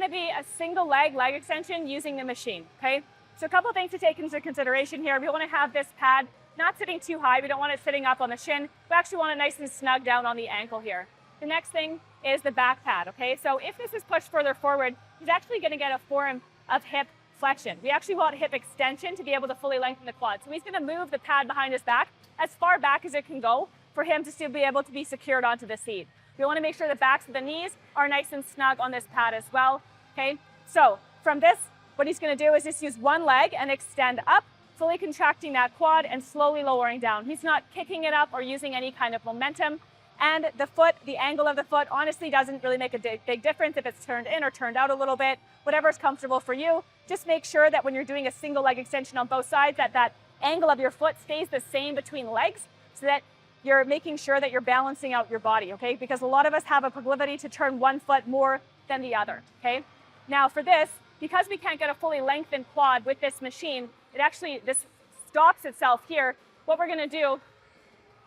going to be a single leg extension using the machine, okay? So a couple of things to take into consideration here. We want to have this pad not sitting too high. We don't want it sitting up on the shin. We actually want it nice and snug down on the ankle here. The next thing is the back pad, okay? So if this is pushed further forward, he's actually going to get a form of hip flexion. We actually want hip extension to be able to fully lengthen the quad. So he's going to move the pad behind his back as far back as it can go for him to still be able to be secured onto the seat. We want to make sure the backs of the knees are nice and snug on this pad as well, okay? So from this, what he's going to do is just use one leg and extend up, fully contracting that quad and slowly lowering down. He's not kicking it up or using any kind of momentum. And the foot, the angle of the foot, honestly doesn't really make a big difference if it's turned in or turned out a little bit. Whatever's comfortable for you. Just make sure that when you're doing a single leg extension on both sides, that angle of your foot stays the same between legs so that you're making sure that you're balancing out your body, okay? Because a lot of us have a proclivity to turn one foot more than the other, okay? Now for this, because we can't get a fully lengthened quad with this machine, this stops itself here. What we're gonna do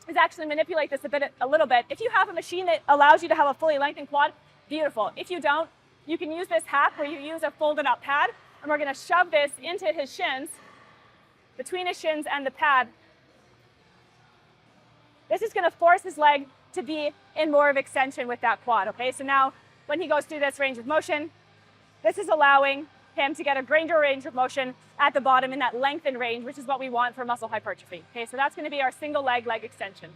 is actually manipulate this a little bit. If you have a machine that allows you to have a fully lengthened quad, beautiful. If you don't, you can use this hack where you use a folded up pad, and we're gonna shove this into his shins, between his shins and the pad. This is gonna force his leg to be in more of extension with that quad, okay? So now, when he goes through this range of motion, this is allowing him to get a greater range of motion at the bottom in that lengthened range, which is what we want for muscle hypertrophy. Okay, so that's going to be our single leg extension.